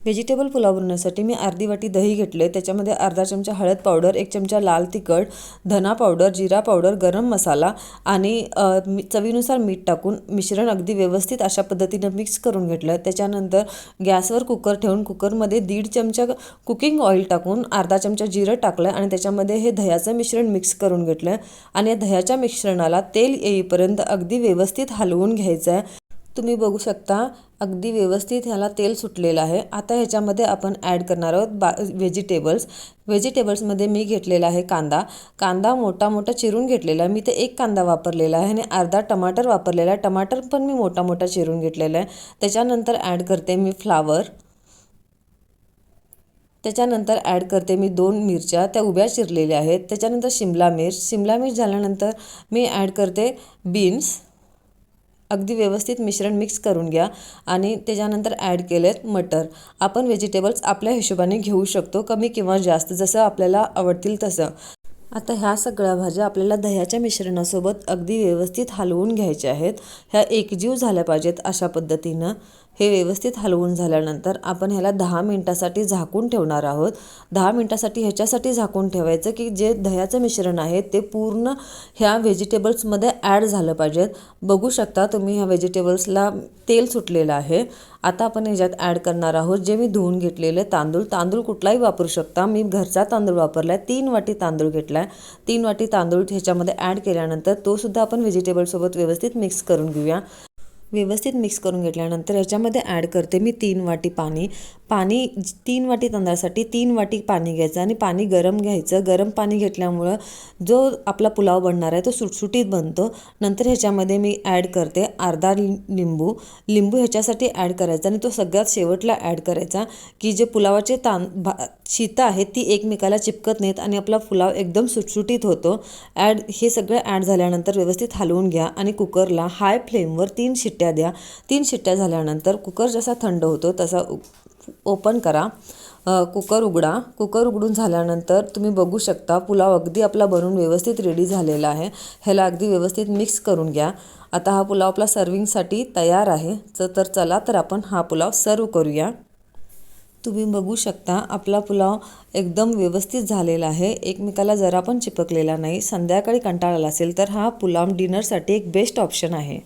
Vegetable pulao बनवण्यासाठी मी अर्धी वाटी दही घेतले, त्याच्यामध्ये अर्धा चमचा हळद पावडर, 1 चमचा लाल तिखट, धना पावडर, जिरा पावडर, गरम मसाला आणि चवीनुसार मीठ टाकून मिश्रण अगदी व्यवस्थित अशा पद्धतीने मिक्स करून घेतलं। त्याच्यानंतर गॅसवर कुकर ठेवून कुकरमध्ये 1.5 चमचा कुकिंग ऑइल टाकून अर्धा चमचा जिरं टाकलं आणि त्याच्यामध्ये हे दह्याचं मिश्रण मिक्स करून घेतलं आणि या दह्याच्या मिश्रणाला तेल येईपर्यंत अगदी व्यवस्थित हलवून घ्यायचं आहे। तुम्ही बघू शकता अगदी व्यवस्थित ह्याला तेल सुटलेलं आहे। आता ह्याच्यामध्ये आपण ॲड करणार आहोत व्हेजिटेबल्समध्ये मी घेतलेला आहे कांदा मोठा मोठा चिरून घेतलेला आहे। मी ते 1 कांदा वापरलेला आहे आणि अर्धा टमाटर वापरलेला आहे। टमाटर पण मी मोठा मोठा चिरून घेतलेला आहे। त्याच्यानंतर ॲड करते मी फ्लावर, त्याच्यानंतर ॲड करते मी 2 मिरच्या, त्या उभ्या चिरलेल्या आहेत। त्याच्यानंतर शिमला मिर्च झाल्यानंतर मी ॲड करते बीन्स। अगदी व्यवस्थित मिश्रण मिक्स करून घ्या आणि त्याच्यानंतर ॲड केलेत मटर। आपण व्हेजिटेबल्स आपल्या हिशोबाने घेऊ शकतो, कमी किंवा जास्त जसं आपल्याला आवडतील तसं। आता ह्या सगळ्या भाज्या आपल्याला दह्याच्या मिश्रणासोबत अगदी व्यवस्थित हलवून घ्यायच्या आहेत। ह्या एकजीव झाल्या पाहिजेत अशा पद्धतीनं। हे व्यवस्थित हलवून झाल्यानंतर आपण ह्याला 10 मिनिटासाठी झाकून ठेवणार आहोत। 10 मिनिटासाठी ह्याच्यासाठी झाकून ठेवायचं की जे दह्याचं मिश्रण आहे ते पूर्ण ह्या व्हेजिटेबल्समध्ये ॲड झालं पाहिजेत। बघू शकता तुम्ही ह्या व्हेजिटेबल्सला तेल सुटलेलं आहे। आता आपण ह्याच्यात ॲड करणार आहोत जे मी धुवून घेतलेले तांदूळ कुठलाही वापरू शकता। मी घरचा तांदूळ वापरला आहे, 3 वाटी तांदूळ घेतला आहे। 3 वाटी तांदूळ ह्याच्यामध्ये ॲड केल्यानंतर तो सुद्धा आपण व्हेजिटेबलसोबत व्यवस्थित मिक्स करून घेऊया। व्यवस्थित मिक्स करून घेतल्यानंतर ह्याच्यामध्ये ॲड करते मी 3 वाटी पाणी। 3 वाटी तांदळासाठी 3 वाटी पाणी घ्यायचं आणि पाणी गरम घ्यायचं। गरम पाणी घेतल्यामुळं जो आपला पुलाव बनणार आहे तो सुटसुटीत बनतो। नंतर ह्याच्यामध्ये मी ॲड करते अर्धा लिंबू ह्याच्यासाठी ॲड करायचा आणि तो सगळ्यात शेवटला ॲड करायचा की जे पुलावाचे शीतं आहेत ती एकमेकाला चिपकत नाहीत आणि आपला पुलाव एकदम सुटसुटीत होतो। हे सगळं ॲड झाल्यानंतर व्यवस्थित हलवून घ्या आणि कुकरला हाय फ्लेमवर 3 शिट्ट्या द्या। 3 शिट्ट्या झाल्यानंतर कुकर जसा थंड होतो तसा ओपन करा, कुकर उघडा। कुकर उघडून झाल्यानंतर तुम्ही बघू शकता पुलाव अगदी आपला बनवून व्यवस्थित रेडी झालेला आहे। ह्याला अगदी व्यवस्थित मिक्स करून घ्या। आता हा पुलाव आपला सर्विंगसाठी तयार आहे। तर चला तर आपण हा पुलाव सर्व करूया। तुम्ही बघू शकता आपला पुलाव एकदम व्यवस्थित झालेला आहे, एकमेकाला जरा पण चिपकलेला नाही। संध्याकाळी कंटाळा आला असेल तर हा पुलाव डिनरसाठी एक बेस्ट ऑप्शन आहे।